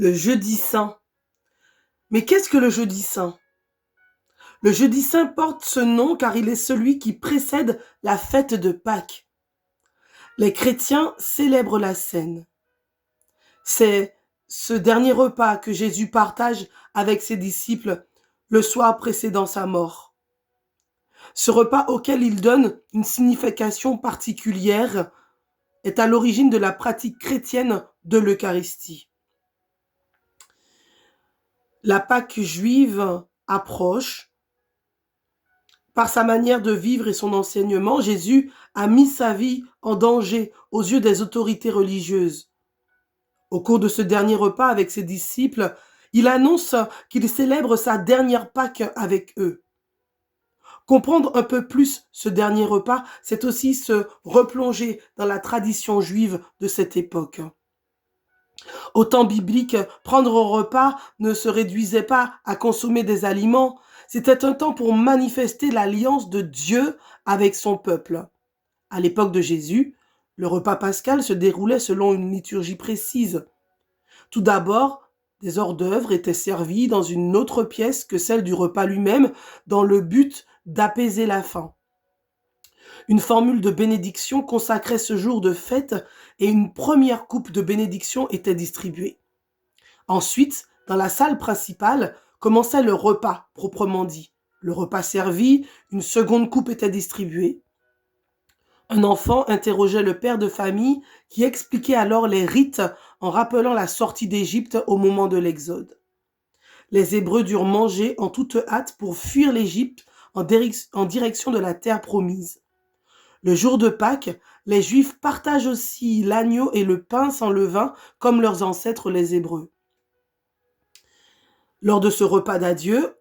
Le jeudi saint. Mais qu'est-ce que le jeudi saint? Le jeudi saint porte ce nom car il est celui qui précède la fête de Pâques. Les chrétiens célèbrent la Cène. C'est ce dernier repas que Jésus partage avec ses disciples le soir précédant sa mort. Ce repas auquel il donne une signification particulière est à l'origine de la pratique chrétienne de l'Eucharistie. La Pâque juive approche. Par sa manière de vivre et son enseignement, Jésus a mis sa vie en danger aux yeux des autorités religieuses. Au cours de ce dernier repas avec ses disciples, il annonce qu'il célèbre sa dernière Pâque avec eux. Comprendre un peu plus ce dernier repas, c'est aussi se replonger dans la tradition juive de cette époque. Au temps biblique, prendre un repas ne se réduisait pas à consommer des aliments, c'était un temps pour manifester l'alliance de Dieu avec son peuple. À l'époque de Jésus, le repas pascal se déroulait selon une liturgie précise. Tout d'abord, des hors-d'œuvre étaient servis dans une autre pièce que celle du repas lui-même, dans le but d'apaiser la faim. Une formule de bénédiction consacrait ce jour de fête et une première coupe de bénédiction était distribuée. Ensuite, dans la salle principale, commençait le repas, proprement dit. Le repas servi, une seconde coupe était distribuée. Un enfant interrogeait le père de famille qui expliquait alors les rites en rappelant la sortie d'Égypte au moment de l'Exode. Les Hébreux durent manger en toute hâte pour fuir l'Égypte en direction de la terre promise. Le jour de Pâques, les Juifs partagent aussi l'agneau et le pain sans levain comme leurs ancêtres les Hébreux. Lors de ce repas d'adieu,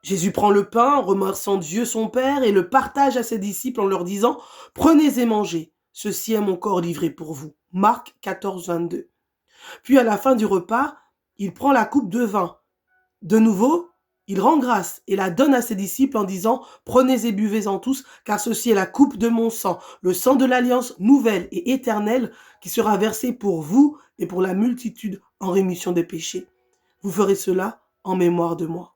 Jésus prend le pain, remerciant Dieu son Père, et le partage à ses disciples en leur disant « Prenez et mangez, ceci est mon corps livré pour vous. » Marc 14, 22. Puis à la fin du repas, il prend la coupe de vin. De nouveau, il rend grâce et la donne à ses disciples en disant « Prenez et buvez-en tous, car ceci est la coupe de mon sang, le sang de l'alliance nouvelle et éternelle qui sera versé pour vous et pour la multitude en rémission des péchés. Vous ferez cela en mémoire de moi. »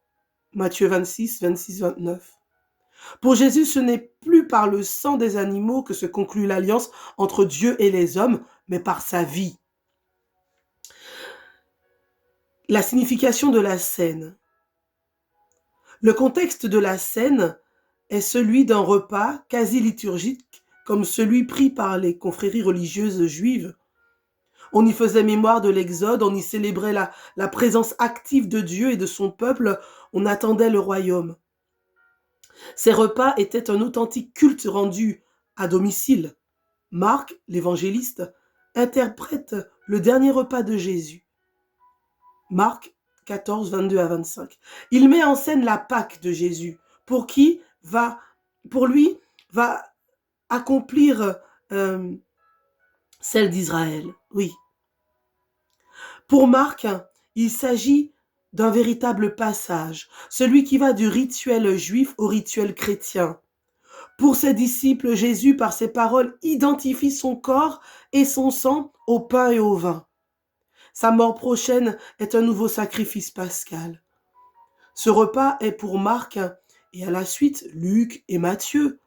Matthieu 26, 26, 29. Pour Jésus, ce n'est plus par le sang des animaux que se conclut l'alliance entre Dieu et les hommes, mais par sa vie. La signification de la Cène. Le contexte de la Cène est celui d'un repas quasi liturgique, comme celui pris par les confréries religieuses juives. On y faisait mémoire de l'Exode, on y célébrait la présence active de Dieu et de son peuple, on attendait le royaume. Ces repas étaient un authentique culte rendu à domicile. Marc, l'évangéliste, interprète le dernier repas de Jésus. Marc 14, 22 à 25. Il met en scène la Pâque de Jésus, pour lui, va accomplir celle d'Israël. Oui. Pour Marc, il s'agit d'un véritable passage, celui qui va du rituel juif au rituel chrétien. Pour ses disciples, Jésus, par ses paroles, identifie son corps et son sang au pain et au vin. Sa mort prochaine est un nouveau sacrifice pascal. Ce repas est pour Marc et à la suite Luc et Matthieu,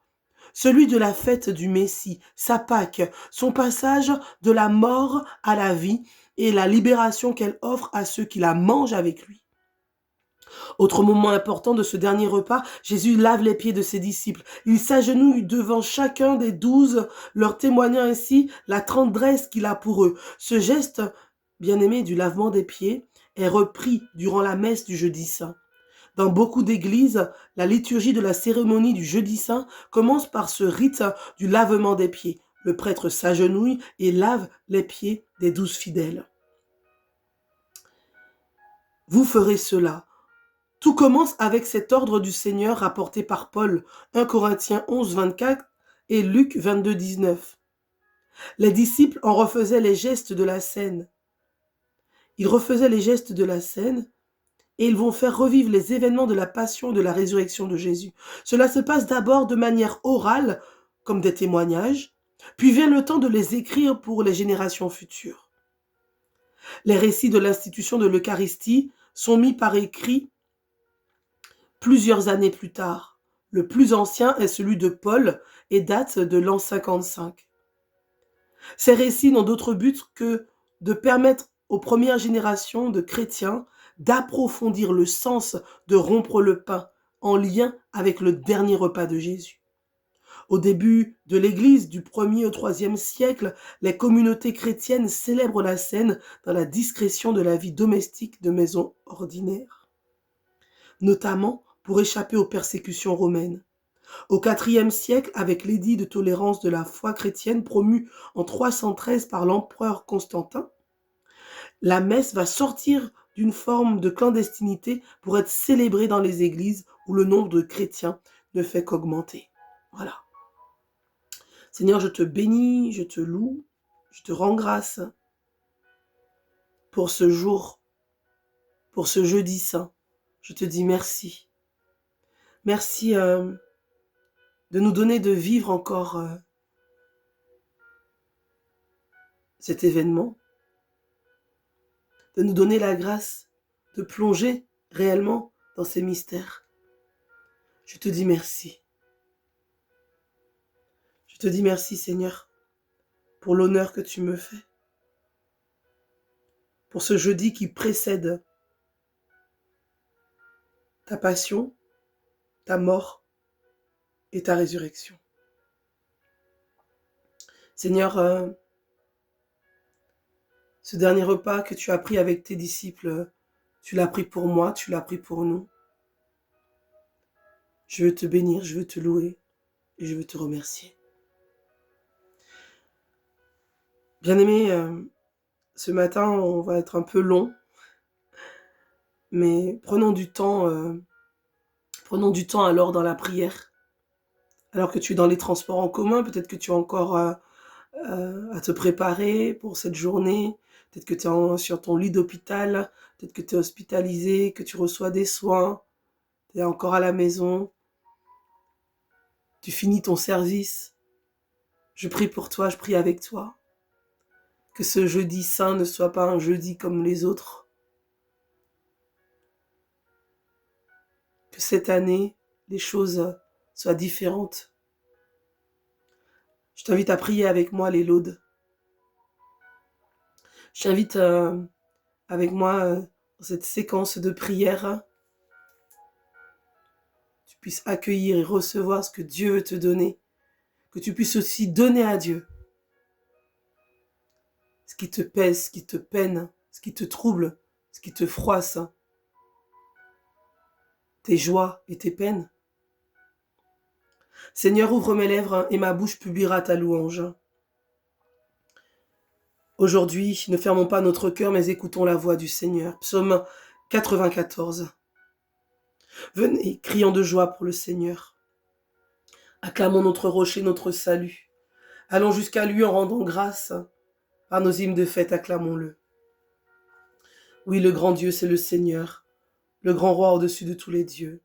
celui de la fête du Messie, sa Pâque, son passage de la mort à la vie et la libération qu'elle offre à ceux qui la mangent avec lui. Autre moment important de ce dernier repas, Jésus lave les pieds de ses disciples. Il s'agenouille devant chacun des 12, leur témoignant ainsi la tendresse qu'il a pour eux. Ce geste, bien-aimé, du lavement des pieds est repris durant la messe du jeudi saint. Dans beaucoup d'églises, la liturgie de la cérémonie du jeudi saint commence par ce rite du lavement des pieds. Le prêtre s'agenouille et lave les pieds des 12 fidèles. Vous ferez cela. Tout commence avec cet ordre du Seigneur rapporté par Paul, 1 Corinthiens 11, 24 et Luc 22, 19. Les disciples en refaisaient les gestes de la scène. Ils refaisaient les gestes de la scène et ils vont faire revivre les événements de la passion et de la résurrection de Jésus. Cela se passe d'abord de manière orale, comme des témoignages, puis vient le temps de les écrire pour les générations futures. Les récits de l'institution de l'Eucharistie sont mis par écrit plusieurs années plus tard. Le plus ancien est celui de Paul et date de l'an 55. Ces récits n'ont d'autre but que de permettre aux premières générations de chrétiens d'approfondir le sens de rompre le pain en lien avec le dernier repas de Jésus. Au début de l'Église, du 1er au 3e siècle, les communautés chrétiennes célèbrent la scène dans la discrétion de la vie domestique de maisons ordinaires, notamment pour échapper aux persécutions romaines. Au IVe siècle, avec l'édit de tolérance de la foi chrétienne promu en 313 par l'empereur Constantin, la messe va sortir d'une forme de clandestinité pour être célébrée dans les églises où le nombre de chrétiens ne fait qu'augmenter. Voilà. Seigneur, je te bénis, je te loue, je te rends grâce pour ce jour, pour ce jeudi saint. Je te dis merci. Merci de nous donner de vivre encore cet événement, de nous donner la grâce de plonger réellement dans ces mystères. Je te dis merci. Je te dis merci, Seigneur, pour l'honneur que tu me fais, pour ce jeudi qui précède ta passion, ta mort et ta résurrection. Seigneur, ce dernier repas que tu as pris avec tes disciples, tu l'as pris pour moi, tu l'as pris pour nous. Je veux te bénir, je veux te louer et je veux te remercier. Bien-aimés, ce matin, on va être un peu long, mais prenons du temps alors dans la prière. Alors que tu es dans les transports en commun, peut-être que tu es encore à te préparer pour cette journée, peut-être que tu es sur ton lit d'hôpital, peut-être que tu es hospitalisé, que tu reçois des soins, tu es encore à la maison, tu finis ton service. Je prie pour toi, je prie avec toi. Que ce jeudi saint ne soit pas un jeudi comme les autres. Que cette année, les choses soient différentes. Je t'invite à prier avec moi les laudes. Je t'invite avec moi dans cette séquence de prière. Tu puisses accueillir et recevoir ce que Dieu veut te donner. Que tu puisses aussi donner à Dieu ce qui te pèse, ce qui te peine, ce qui te trouble, ce qui te froisse, tes joies et tes peines. Seigneur, ouvre mes lèvres et ma bouche publiera ta louange. Aujourd'hui, ne fermons pas notre cœur, mais écoutons la voix du Seigneur. Psaume 94. Venez, crions de joie pour le Seigneur. Acclamons notre rocher, notre salut. Allons jusqu'à lui en rendant grâce. Par nos hymnes de fête, acclamons-le. Oui, le grand Dieu, c'est le Seigneur, le grand roi au-dessus de tous les dieux.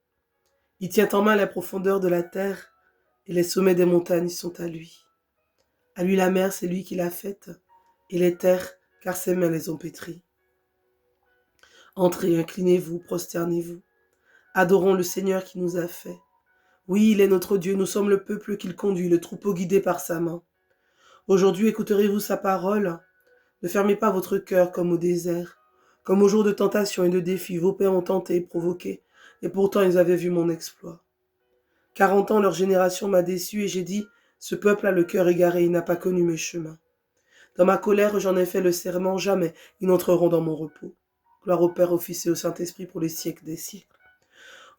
Il tient en main la profondeur de la terre, et les sommets des montagnes sont à lui. À lui la mer, c'est lui qui l'a faite, et les terres, car ses mains les ont pétries. Entrez, inclinez-vous, prosternez-vous. Adorons le Seigneur qui nous a fait. Oui, il est notre Dieu, nous sommes le peuple qu'il conduit, le troupeau guidé par sa main. Aujourd'hui, écouterez-vous sa parole? Ne fermez pas votre cœur comme au désert. Comme au jour de tentation et de défi, vos pères ont tenté et provoqué, et pourtant ils avaient vu mon exploit. 40 ans, leur génération m'a déçu, et j'ai dit, ce peuple a le cœur égaré, il n'a pas connu mes chemins. Dans ma colère, j'en ai fait le serment, jamais ils n'entreront dans mon repos. Gloire au Père, au Fils et au Saint-Esprit pour les siècles des siècles.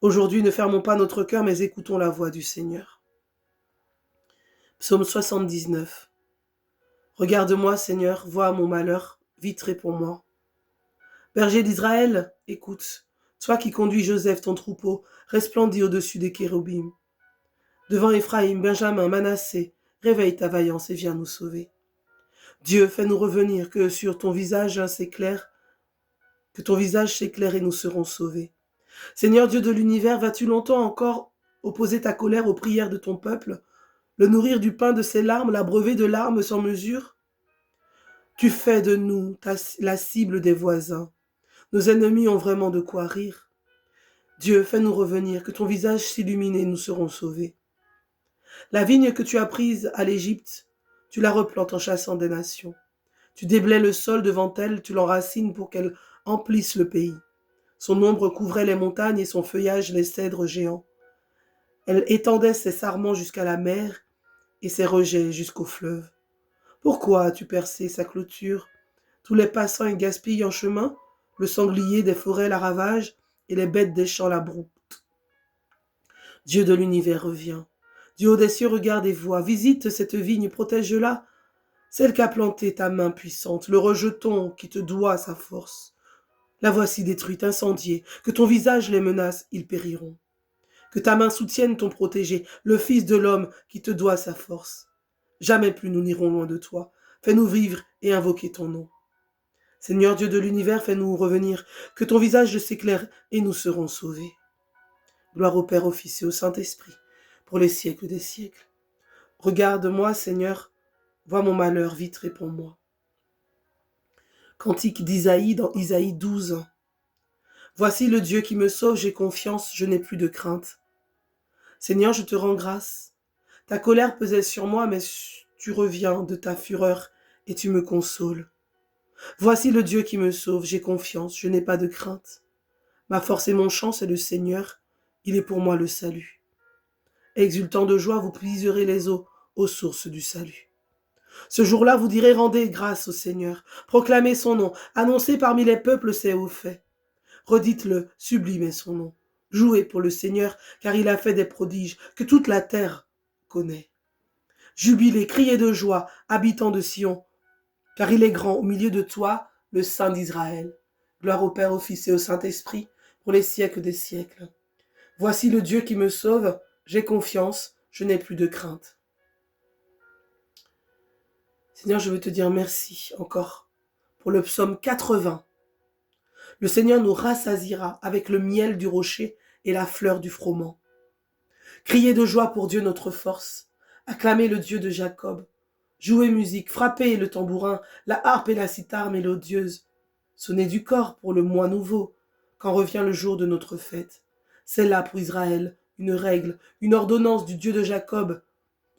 Aujourd'hui, ne fermons pas notre cœur, mais écoutons la voix du Seigneur. Psaume 79. Regarde-moi, Seigneur, vois mon malheur, vite réponds-moi. Berger d'Israël, écoute, toi qui conduis Joseph, ton troupeau, resplendis au-dessus des chérubim. Devant Éphraïm, Benjamin, Manassé, réveille ta vaillance et viens nous sauver. Dieu, fais-nous revenir, que sur ton visage s'éclaire, que ton visage s'éclaire et nous serons sauvés. Seigneur Dieu de l'univers, vas-tu longtemps encore opposer ta colère aux prières de ton peuple, le nourrir du pain de ses larmes, l'abreuver de larmes sans mesure? Tu fais de nous la cible des voisins. Nos ennemis ont vraiment de quoi rire. Dieu, fais-nous revenir, que ton visage s'illumine et nous serons sauvés. La vigne que tu as prise à l'Égypte, tu la replantes en chassant des nations. Tu déblais le sol devant elle, tu l'enracines pour qu'elle emplisse le pays. Son ombre couvrait les montagnes et son feuillage les cèdres géants. Elle étendait ses sarments jusqu'à la mer et ses rejets jusqu'au fleuve. Pourquoi as-tu percé sa clôture? Tous les passants y gaspillent en chemin, le sanglier des forêts la ravage et les bêtes des champs la broutent. Dieu de l'univers revient. Du haut des cieux regarde et voit. Visite cette vigne, protège-la. Celle qu'a plantée ta main puissante, le rejeton qui te doit sa force. La voici détruite, incendiée. Que ton visage les menace, ils périront. Que ta main soutienne ton protégé, le Fils de l'homme qui te doit sa force. Jamais plus nous n'irons loin de toi. Fais-nous vivre et invoquer ton nom. Seigneur Dieu de l'univers, fais-nous revenir. Que ton visage s'éclaire et nous serons sauvés. Gloire au Père, au Fils et au Saint-Esprit, pour les siècles des siècles. Regarde-moi, Seigneur, vois mon malheur, vite réponds-moi. Cantique d'Isaïe dans Isaïe 12. Voici le Dieu qui me sauve, j'ai confiance, je n'ai plus de crainte. Seigneur, je te rends grâce. Ta colère pesait sur moi, mais tu reviens de ta fureur et tu me consoles. Voici le Dieu qui me sauve, j'ai confiance, je n'ai pas de crainte. Ma force et mon chant, c'est le Seigneur, il est pour moi le salut. Exultant de joie, vous puiserez les eaux aux sources du salut. Ce jour-là, vous direz, rendez grâce au Seigneur, proclamez son nom, annoncez parmi les peuples ses hauts faits. Redites-le, sublimez son nom. Jouez pour le Seigneur, car il a fait des prodiges que toute la terre connaît. Jubilez, criez de joie, habitants de Sion, car il est grand au milieu de toi, le Saint d'Israël. Gloire au Père, au Fils et au Saint-Esprit, pour les siècles des siècles. Voici le Dieu qui me sauve, j'ai confiance, je n'ai plus de crainte. Seigneur, je veux te dire merci encore pour le psaume 80. Le Seigneur nous rassasiera avec le miel du rocher et la fleur du froment. Criez de joie pour Dieu notre force. Acclamez le Dieu de Jacob. Jouez musique, frappez le tambourin, la harpe et la cithare mélodieuse. Sonnez du cor pour le mois nouveau, quand revient le jour de notre fête. C'est là pour Israël une règle, une ordonnance du Dieu de Jacob.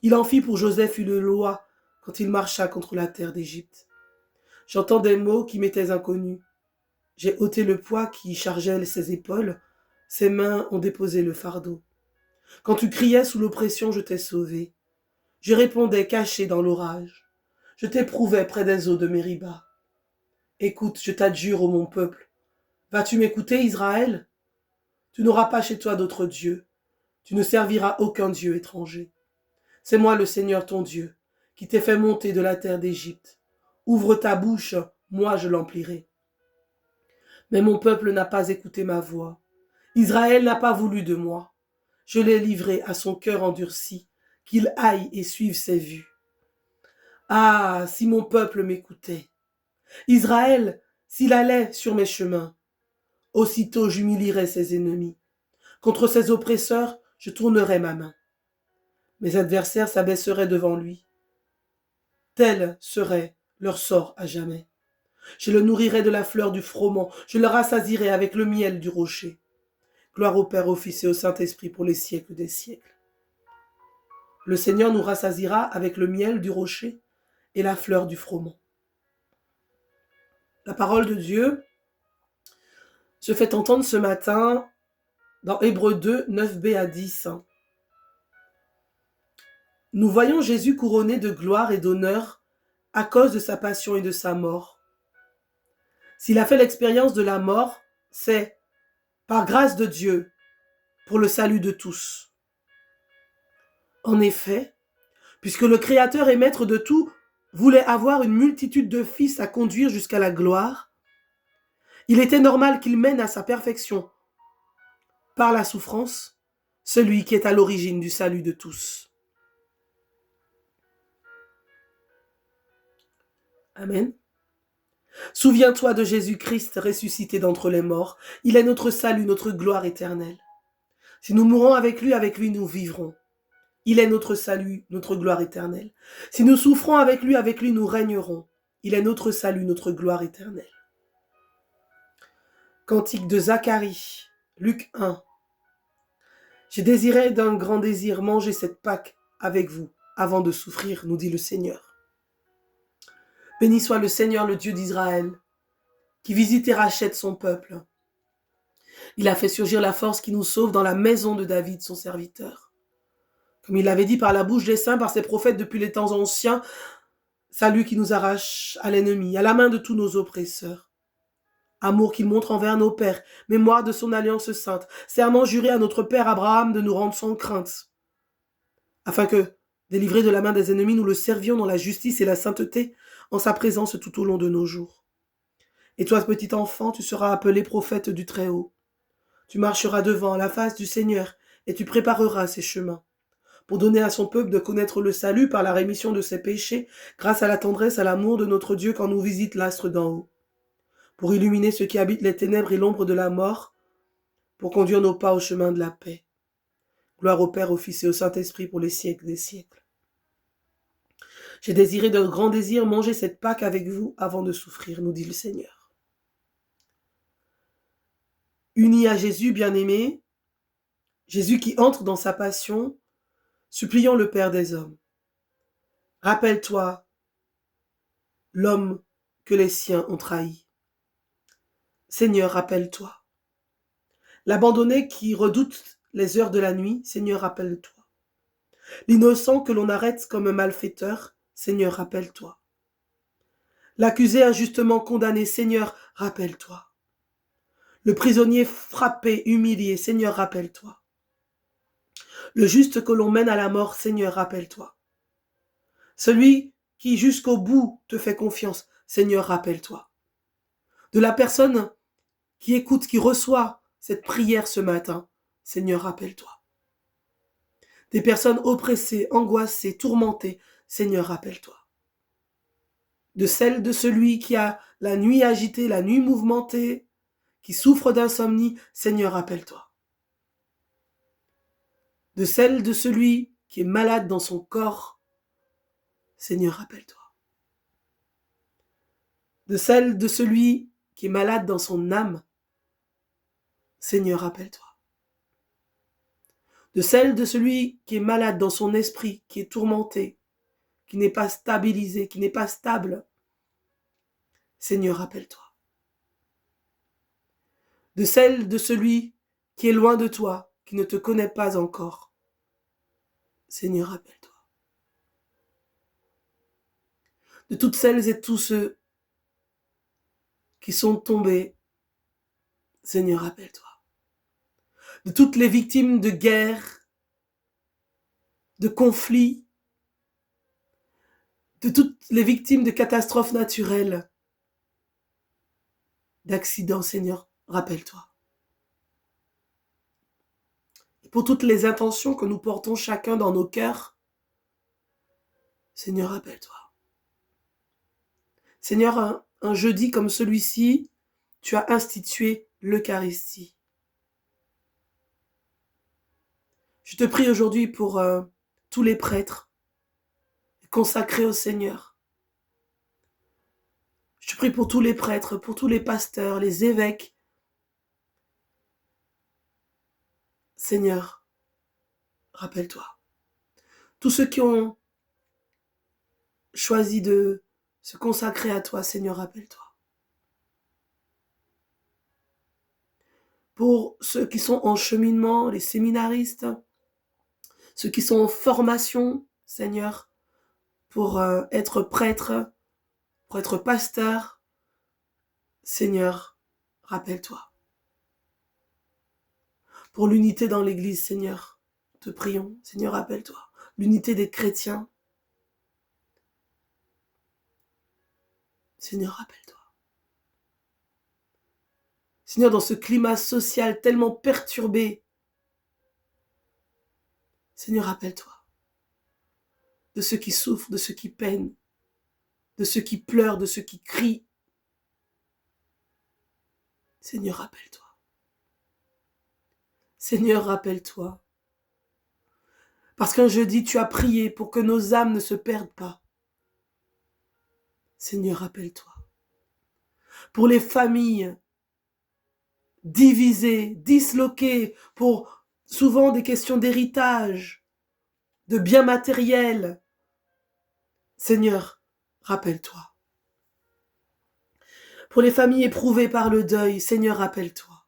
Il en fit pour Joseph une loi quand il marcha contre la terre d'Égypte. J'entends des mots qui m'étaient inconnus. J'ai ôté le poids qui chargeait ses épaules, ses mains ont déposé le fardeau. Quand tu criais sous l'oppression, je t'ai sauvé. Je répondais caché dans l'orage. Je t'éprouvais près des eaux de Mériba. Écoute, je t'adjure, ô mon peuple. Vas-tu m'écouter, Israël? Tu n'auras pas chez toi d'autre Dieu. Tu ne serviras aucun Dieu étranger. C'est moi le Seigneur ton Dieu, qui t'ai fait monter de la terre d'Égypte. Ouvre ta bouche, moi je l'emplirai. Mais mon peuple n'a pas écouté ma voix. Israël n'a pas voulu de moi. Je l'ai livré à son cœur endurci, qu'il aille et suive ses vues. Ah, si mon peuple m'écoutait! Israël, s'il allait sur mes chemins, aussitôt j'humilierais ses ennemis. Contre ses oppresseurs, je tournerais ma main. Mes adversaires s'abaisseraient devant lui. Tel serait leur sort à jamais. Je le nourrirai de la fleur du froment, je le rassasierai avec le miel du rocher. Gloire au Père, au Fils et au Saint-Esprit pour les siècles des siècles. Le Seigneur nous rassasiera avec le miel du rocher et la fleur du froment. La parole de Dieu se fait entendre ce matin dans Hébreux 2, 9b à 10. Nous voyons Jésus couronné de gloire et d'honneur à cause de sa passion et de sa mort. S'il a fait l'expérience de la mort, c'est par grâce de Dieu pour le salut de tous. En effet, puisque le Créateur et Maître de tout voulait avoir une multitude de fils à conduire jusqu'à la gloire, il était normal qu'il mène à sa perfection, par la souffrance, celui qui est à l'origine du salut de tous. Amen. Souviens-toi de Jésus-Christ ressuscité d'entre les morts. Il est notre salut, notre gloire éternelle. Si nous mourons avec lui nous vivrons. Il est notre salut, notre gloire éternelle. Si nous souffrons avec lui nous régnerons. Il est notre salut, notre gloire éternelle. Cantique de Zacharie, Luc 1. J'ai désiré d'un grand désir manger cette Pâque avec vous avant de souffrir, nous dit le Seigneur. Béni soit le Seigneur, le Dieu d'Israël, qui visite et rachète son peuple. Il a fait surgir la force qui nous sauve dans la maison de David, son serviteur. Comme il l'avait dit par la bouche des saints, par ses prophètes depuis les temps anciens, salut qui nous arrache à l'ennemi, à la main de tous nos oppresseurs. Amour qu'il montre envers nos pères, mémoire de son alliance sainte, serment juré à notre père Abraham de nous rendre sans crainte, afin que, délivrés de la main des ennemis, nous le servions dans la justice et la sainteté, en sa présence tout au long de nos jours. Et toi, petit enfant, tu seras appelé prophète du Très-Haut. Tu marcheras devant la face du Seigneur, et tu prépareras ses chemins, pour donner à son peuple de connaître le salut par la rémission de ses péchés, grâce à la tendresse, à l'amour de notre Dieu quand nous visite l'astre d'en haut, pour illuminer ceux qui habitent les ténèbres et l'ombre de la mort, pour conduire nos pas au chemin de la paix. Gloire au Père, au Fils et au Saint-Esprit pour les siècles des siècles. J'ai désiré d'un grand désir manger cette Pâque avec vous avant de souffrir, nous dit le Seigneur. Unis à Jésus, bien-aimé, Jésus qui entre dans sa passion, suppliant le Père des hommes. Rappelle-toi l'homme que les siens ont trahi. Seigneur, rappelle-toi. L'abandonné qui redoute les heures de la nuit, Seigneur, rappelle-toi. L'innocent que l'on arrête comme un malfaiteur, Seigneur, rappelle-toi. L'accusé injustement condamné, Seigneur, rappelle-toi. Le prisonnier frappé, humilié, Seigneur, rappelle-toi. Le juste que l'on mène à la mort, Seigneur, rappelle-toi. Celui qui jusqu'au bout te fait confiance, Seigneur, rappelle-toi. De la personne qui écoute, qui reçoit cette prière ce matin, Seigneur, rappelle-toi. Des personnes oppressées, angoissées, tourmentées, Seigneur, rappelle-toi. De celle de celui qui a la nuit agitée, la nuit mouvementée, qui souffre d'insomnie, Seigneur, rappelle-toi. De celle de celui qui est malade dans son corps, Seigneur, rappelle-toi. De celle de celui qui est malade dans son âme, Seigneur, rappelle-toi. De celle de celui qui est malade dans son esprit, qui est tourmenté, qui n'est pas stabilisé, qui n'est pas stable, Seigneur, rappelle-toi. De celle de celui qui est loin de toi, qui ne te connaît pas encore, Seigneur, rappelle-toi. De toutes celles et tous ceux qui sont tombés, Seigneur, rappelle-toi. De toutes les victimes de guerre, de conflits, de toutes les victimes de catastrophes naturelles, d'accidents, Seigneur, rappelle-toi. Et pour toutes les intentions que nous portons chacun dans nos cœurs, Seigneur, rappelle-toi. Seigneur, un jeudi comme celui-ci, tu as institué l'Eucharistie. Je te prie aujourd'hui pour tous les prêtres consacrés au Seigneur. Je te prie pour tous les prêtres, pour tous les pasteurs, les évêques. Seigneur, rappelle-toi. Tous ceux qui ont choisi de se consacrer à toi, Seigneur, rappelle-toi. Pour ceux qui sont en cheminement, les séminaristes, ceux qui sont en formation, Seigneur, pour être prêtre, pour être pasteur, Seigneur, rappelle-toi. Pour l'unité dans l'Église, Seigneur, te prions, Seigneur, rappelle-toi. L'unité des chrétiens, Seigneur, rappelle-toi. Seigneur, dans ce climat social tellement perturbé, Seigneur, rappelle-toi de ceux qui souffrent, de ceux qui peinent, de ceux qui pleurent, de ceux qui crient. Seigneur, rappelle-toi. Seigneur, rappelle-toi. Parce qu'un jeudi, tu as prié pour que nos âmes ne se perdent pas. Seigneur, rappelle-toi. Pour les familles divisées, disloquées, pour souvent des questions d'héritage, de biens matériels. Seigneur, rappelle-toi. Pour les familles éprouvées par le deuil, Seigneur, rappelle-toi.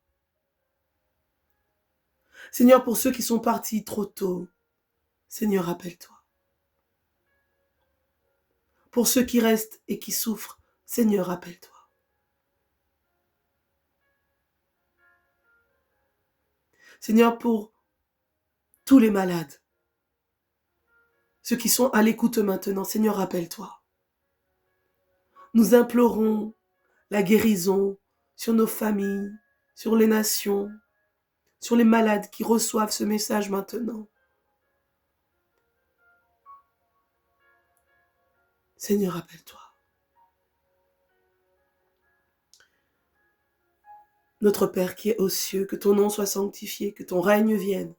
Seigneur, pour ceux qui sont partis trop tôt, Seigneur, rappelle-toi. Pour ceux qui restent et qui souffrent, Seigneur, rappelle-toi. Seigneur, pour tous les malades, ceux qui sont à l'écoute maintenant, Seigneur, rappelle-toi. Nous implorons la guérison sur nos familles, sur les nations, sur les malades qui reçoivent ce message maintenant. Seigneur, rappelle-toi. Notre Père qui est aux cieux, que ton nom soit sanctifié, que ton règne vienne.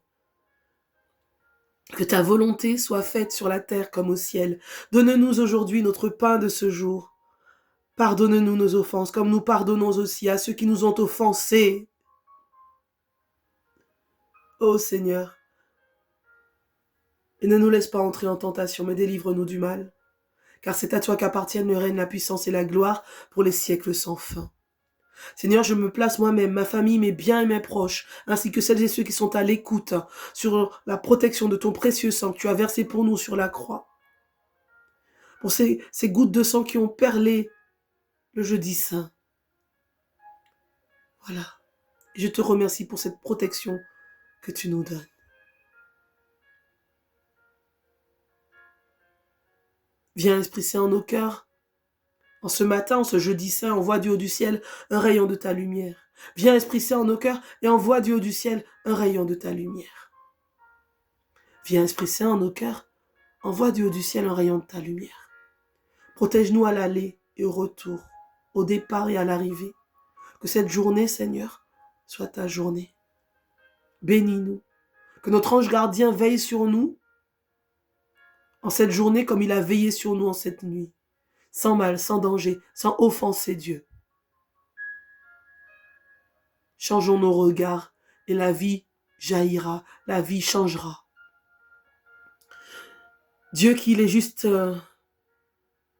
Que ta volonté soit faite sur la terre comme au ciel. Donne-nous aujourd'hui notre pain de ce jour. Pardonne-nous nos offenses, comme nous pardonnons aussi à ceux qui nous ont offensés. Ô Seigneur, et ne nous laisse pas entrer en tentation, mais délivre-nous du mal. Car c'est à toi qu'appartiennent le règne, la puissance et la gloire pour les siècles sans fin. Seigneur, je me place moi-même, ma famille, mes biens et mes proches, ainsi que celles et ceux qui sont à l'écoute, sur la protection de ton précieux sang que tu as versé pour nous sur la croix. Pour ces gouttes de sang qui ont perlé le jeudi saint. Voilà. Et je te remercie pour cette protection que tu nous donnes. Viens, Esprit Saint, en nos cœurs. En ce matin, en ce jeudi saint, envoie du haut du ciel un rayon de ta lumière. Viens, Esprit Saint, en nos cœurs et envoie du haut du ciel un rayon de ta lumière. Viens, Esprit Saint, en nos cœurs, envoie du haut du ciel un rayon de ta lumière. Protège-nous à l'aller et au retour, au départ et à l'arrivée. Que cette journée, Seigneur, soit ta journée. Bénis-nous. Que notre ange gardien veille sur nous en cette journée comme il a veillé sur nous en cette nuit. Sans mal, sans danger, sans offenser Dieu. Changeons nos regards et la vie jaillira, la vie changera. Dieu qu'il est juste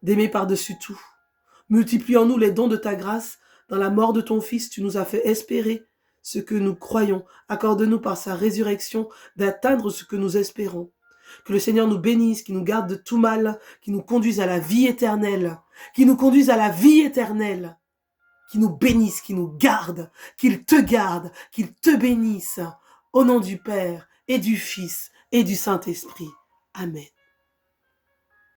d'aimer par-dessus tout. Multiplie en nous les dons de ta grâce. Dans la mort de ton Fils, tu nous as fait espérer ce que nous croyons. Accorde-nous par sa résurrection d'atteindre ce que nous espérons. Que le Seigneur nous bénisse, qu'il nous garde de tout mal, qu'il nous conduise à la vie éternelle, qu'il nous conduise à la vie éternelle, qu'il nous bénisse, qu'il nous garde, qu'il te bénisse, au nom du Père et du Fils et du Saint-Esprit. Amen.